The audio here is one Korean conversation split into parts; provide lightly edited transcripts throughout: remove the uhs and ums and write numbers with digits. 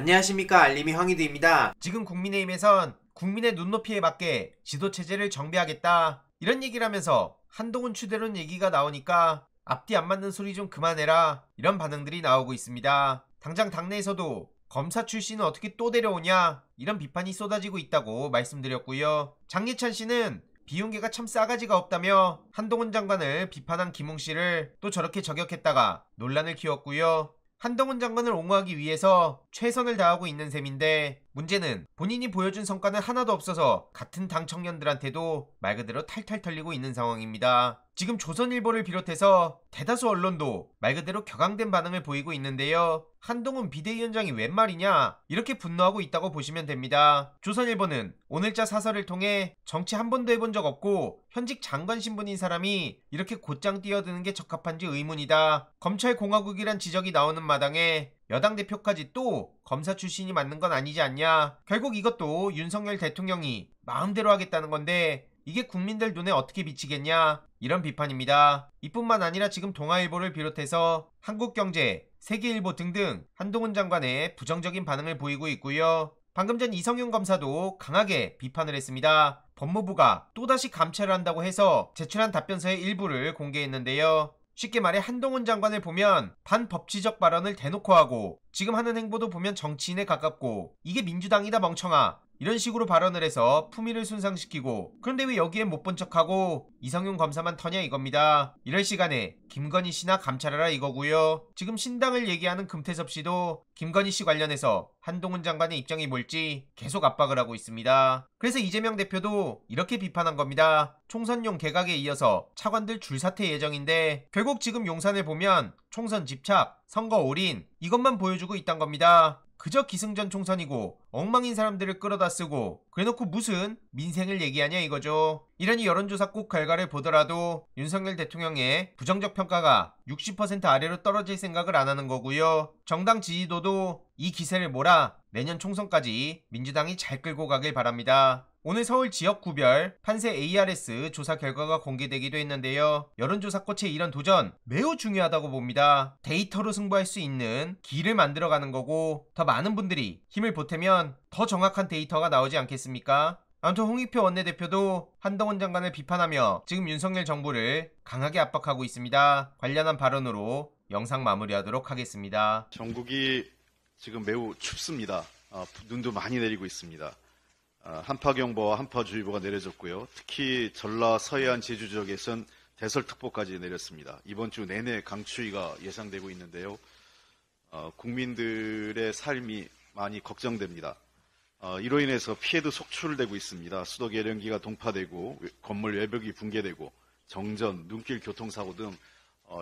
안녕하십니까, 알림이 황희두입니다. 지금 국민의힘에선 국민의 눈높이에 맞게 지도체제를 정비하겠다 이런 얘기를 하면서 한동훈 추대론 얘기가 나오니까 앞뒤 안 맞는 소리 좀 그만해라 이런 반응들이 나오고 있습니다. 당장 당내에서도 검사 출신은 어떻게 또 데려오냐 이런 비판이 쏟아지고 있다고 말씀드렸고요. 장예찬 씨는 비운계가 참 싸가지가 없다며 한동훈 장관을 비판한 김웅 씨를 또 저렇게 저격했다가 논란을 키웠고요. 한동훈 장관을 옹호하기 위해서 최선을 다하고 있는 셈인데 문제는 본인이 보여준 성과는 하나도 없어서 같은 당 청년들한테도 말 그대로 탈탈 털리고 있는 상황입니다. 지금 조선일보를 비롯해서 대다수 언론도 말 그대로 격앙된 반응을 보이고 있는데요. 한동훈 비대위원장이 웬 말이냐 이렇게 분노하고 있다고 보시면 됩니다. 조선일보는 오늘자 사설을 통해 정치 한 번도 해본 적 없고 현직 장관 신분인 사람이 이렇게 곧장 뛰어드는 게 적합한지 의문이다. 검찰 공화국이란 지적이 나오는 마당에 여당 대표까지 또 검사 출신이 맞는 건 아니지 않냐. 결국 이것도 윤석열 대통령이 마음대로 하겠다는 건데 이게 국민들 눈에 어떻게 비치겠냐 이런 비판입니다. 이뿐만 아니라 지금 동아일보를 비롯해서 한국경제, 세계일보 등등 한동훈 장관의 부정적인 반응을 보이고 있고요. 방금 전 이성윤 검사도 강하게 비판을 했습니다. 법무부가 또다시 감찰을 한다고 해서 제출한 답변서의 일부를 공개했는데요. 쉽게 말해 한동훈 장관을 보면 반법치적 발언을 대놓고 하고 지금 하는 행보도 보면 정치인에 가깝고 이게 민주당이다 멍청아 이런 식으로 발언을 해서 품위를 손상시키고 그런데 왜 여기에 못 본 척하고 이성윤 검사만 터냐 이겁니다. 이럴 시간에 김건희 씨나 감찰하라 이거고요. 지금 신당을 얘기하는 금태섭 씨도 김건희 씨 관련해서 한동훈 장관의 입장이 뭘지 계속 압박을 하고 있습니다. 그래서 이재명 대표도 이렇게 비판한 겁니다. 총선용 개각에 이어서 차관들 줄사퇴 예정인데 결국 지금 용산을 보면 총선 집착, 선거 올인 이것만 보여주고 있단 겁니다. 그저 기승전 총선이고 엉망인 사람들을 끌어다 쓰고 그래놓고 무슨 민생을 얘기하냐 이거죠. 이러니 여론조사 꼭 결과를 보더라도 윤석열 대통령의 부정적 평가가 60% 아래로 떨어질 생각을 안 하는 거고요. 정당 지지도도 이 기세를 몰아 내년 총선까지 민주당이 잘 끌고 가길 바랍니다. 오늘 서울 지역구별 판세 ARS 조사 결과가 공개되기도 했는데요. 여론조사꽃의 이런 도전 매우 중요하다고 봅니다. 데이터로 승부할 수 있는 길을 만들어가는 거고 더 많은 분들이 힘을 보태면 더 정확한 데이터가 나오지 않겠습니까? 아무튼 홍익표 원내대표도 한동훈 장관을 비판하며 지금 윤석열 정부를 강하게 압박하고 있습니다. 관련한 발언으로 영상 마무리하도록 하겠습니다. 전국이 지금 매우 춥습니다. 눈도 많이 내리고 있습니다. 한파경보와 한파주의보가 내려졌고요. 특히 전라, 서해안, 제주 지역에선 대설특보까지 내렸습니다. 이번 주 내내 강추위가 예상되고 있는데요. 국민들의 삶이 많이 걱정됩니다. 이로 인해서 피해도 속출되고 있습니다. 수도 계량기가 동파되고 건물 외벽이 붕괴되고 정전, 눈길 교통사고 등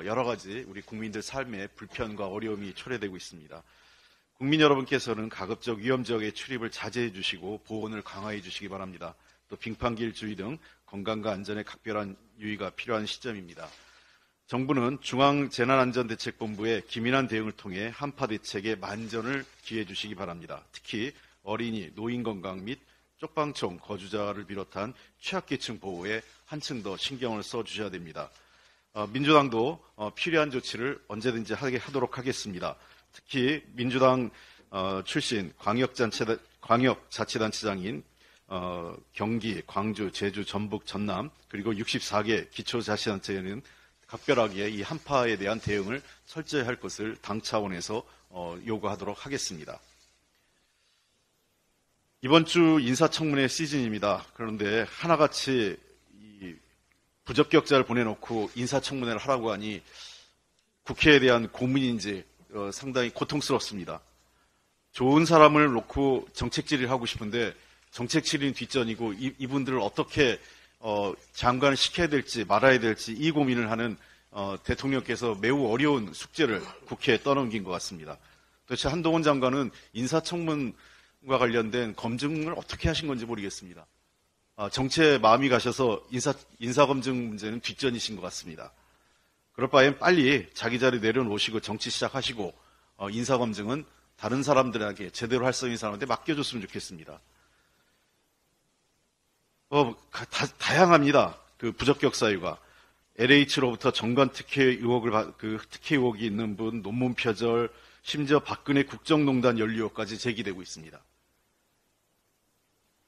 여러 가지 우리 국민들 삶의 불편과 어려움이 초래되고 있습니다. 국민 여러분께서는 가급적 위험지역의 출입을 자제해 주시고 보온을 강화해 주시기 바랍니다. 또 빙판길 주의 등 건강과 안전에 각별한 유의가 필요한 시점입니다. 정부는 중앙재난안전대책본부의 기민한 대응을 통해 한파 대책에 만전을 기해 주시기 바랍니다. 특히 어린이, 노인 건강 및 쪽방촌 거주자를 비롯한 취약계층 보호에 한층 더 신경을 써주셔야 됩니다. 민주당도 필요한 조치를 언제든지 하도록 하겠습니다. 특히 민주당 출신 광역자치단체장인 경기, 광주, 제주, 전북, 전남 그리고 64개 기초자치단체는 각별하게 이 한파에 대한 대응을 철저히 할 것을 당 차원에서 요구하도록 하겠습니다. 이번 주 인사청문회 시즌입니다. 그런데 하나같이 이 부적격자를 보내놓고 인사청문회를 하라고 하니 국회에 대한 고문인지 상당히 고통스럽습니다. 좋은 사람을 놓고 정책 질의를 하고 싶은데 정책 질의는 뒷전이고 이분들을 어떻게 장관을 시켜야 될지 말아야 될지 이 고민을 하는 대통령께서 매우 어려운 숙제를 국회에 떠넘긴 것 같습니다. 도대체 한동훈 장관은 인사청문과 관련된 검증을 어떻게 하신 건지 모르겠습니다. 정치에 마음이 가셔서 인사검증 문제는 뒷전이신 것 같습니다. 그럴 바엔 빨리 자기 자리 내려놓으시고 정치 시작하시고 인사검증은 다른 사람들에게 제대로 할 수 있는 사람한테 맡겨줬으면 좋겠습니다. 다양합니다. 그 부적격 사유가. LH로부터 정관 특혜 의혹이 있는 분, 논문 표절, 심지어 박근혜 국정농단 연루까지 제기되고 있습니다.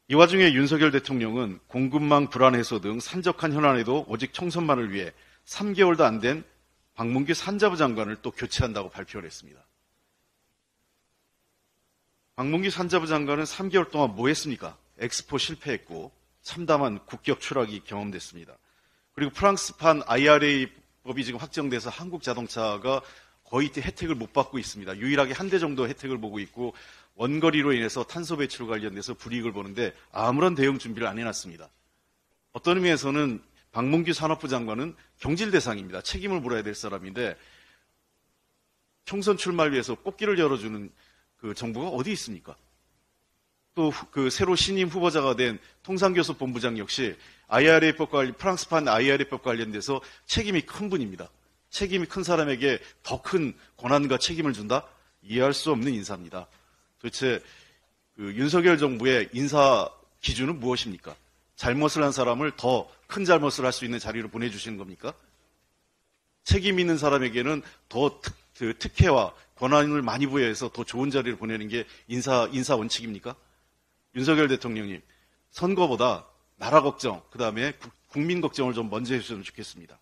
이 와중에 윤석열 대통령은 공급망 불안 해소 등 산적한 현안에도 오직 총선만을 위해 3개월도 안 된 박문규 산자부 장관을 또 교체한다고 발표를 했습니다. 박문규 산자부 장관은 3개월 동안 뭐 했습니까? 엑스포 실패했고 참담한 국격 추락이 경험됐습니다. 그리고 프랑스판 IRA 법이 지금 확정돼서 한국 자동차가 거의 혜택을 못 받고 있습니다. 유일하게 한 대 정도 혜택을 보고 있고 원거리로 인해서 탄소 배출 관련돼서 불이익을 보는데 아무런 대응 준비를 안 해놨습니다. 어떤 의미에서는 박문규 산업부 장관은 경질 대상입니다. 책임을 물어야 될 사람인데 총선 출마를 위해서 꽃길을 열어주는 그 정부가 어디 있습니까? 또 그 새로 신임 후보자가 된 통상교섭본부장 역시 프랑스판 IRA법 관련돼서 책임이 큰 분입니다. 책임이 큰 사람에게 더 큰 권한과 책임을 준다? 이해할 수 없는 인사입니다. 도대체 그 윤석열 정부의 인사 기준은 무엇입니까? 잘못을 한 사람을 더 큰 잘못을 할 수 있는 자리로 보내주시는 겁니까? 책임 있는 사람에게는 더 특혜와 권한을 많이 부여해서 더 좋은 자리를 보내는 게 인사 원칙입니까? 윤석열 대통령님, 선거보다 나라 걱정, 그 다음에 국민 걱정을 좀 먼저 해주셨으면 좋겠습니다.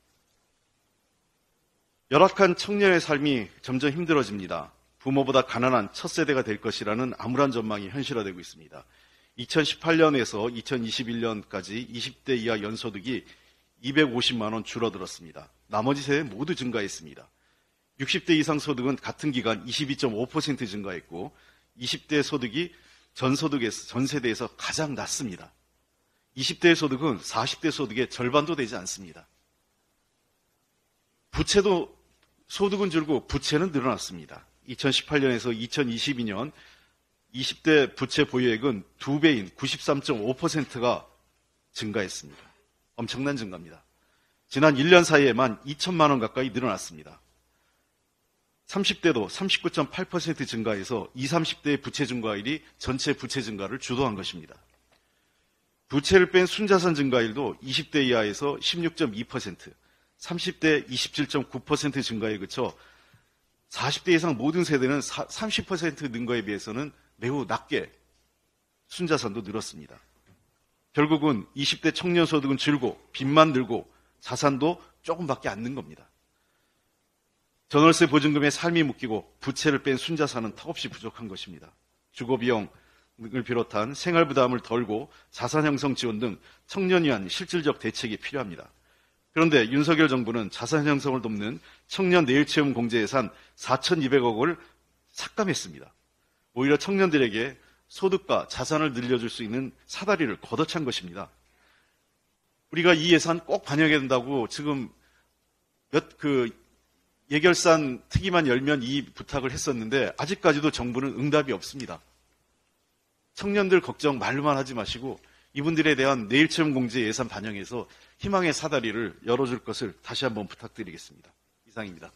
열악한 청년의 삶이 점점 힘들어집니다. 부모보다 가난한 첫 세대가 될 것이라는 암울한 전망이 현실화되고 있습니다. 2018년에서 2021년까지 20대 이하 연소득이 250만 원 줄어들었습니다. 나머지 세대 모두 증가했습니다. 60대 이상 소득은 같은 기간 22.5% 증가했고 20대 소득이 전 세대에서 가장 낮습니다. 20대 소득은 40대 소득의 절반도 되지 않습니다. 부채도 소득은 줄고 부채는 늘어났습니다. 2018년에서 2022년 20대 부채 보유액은 2배인 93.5%가 증가했습니다. 엄청난 증가입니다. 지난 1년 사이에만 2천만 원 가까이 늘어났습니다. 30대도 39.8% 증가해서 20, 30대의 부채 증가율이 전체 부채 증가를 주도한 것입니다. 부채를 뺀 순자산 증가율도 20대 이하에서 16.2%, 30대 27.9% 증가에 그쳐 40대 이상 모든 세대는 30% 는 거에 비해서는 매우 낮게 순자산도 늘었습니다. 결국은 20대 청년 소득은 줄고 빚만 늘고 자산도 조금밖에 안 는 겁니다. 전월세 보증금에 삶이 묶이고 부채를 뺀 순자산은 턱없이 부족한 것입니다. 주거비용을 비롯한 생활부담을 덜고 자산 형성 지원 등 청년 위한 실질적 대책이 필요합니다. 그런데 윤석열 정부는 자산 형성을 돕는 청년 내일체험 공제 예산 4,200억을 삭감했습니다. 오히려 청년들에게 소득과 자산을 늘려줄 수 있는 사다리를 걷어찬 것입니다. 우리가 이 예산 꼭 반영해야 된다고 지금 예결산 특위만 열면 이 부탁을 했었는데 아직까지도 정부는 응답이 없습니다. 청년들 걱정 말로만 하지 마시고 이분들에 대한 내일체험 공제 예산 반영해서 희망의 사다리를 열어줄 것을 다시 한번 부탁드리겠습니다. 이상입니다.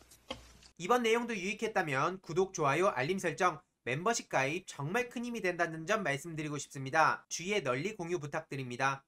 이번 내용도 유익했다면 구독, 좋아요, 알림 설정, 멤버십 가입 정말 큰 힘이 된다는 점 말씀드리고 싶습니다. 주위에 널리 공유 부탁드립니다.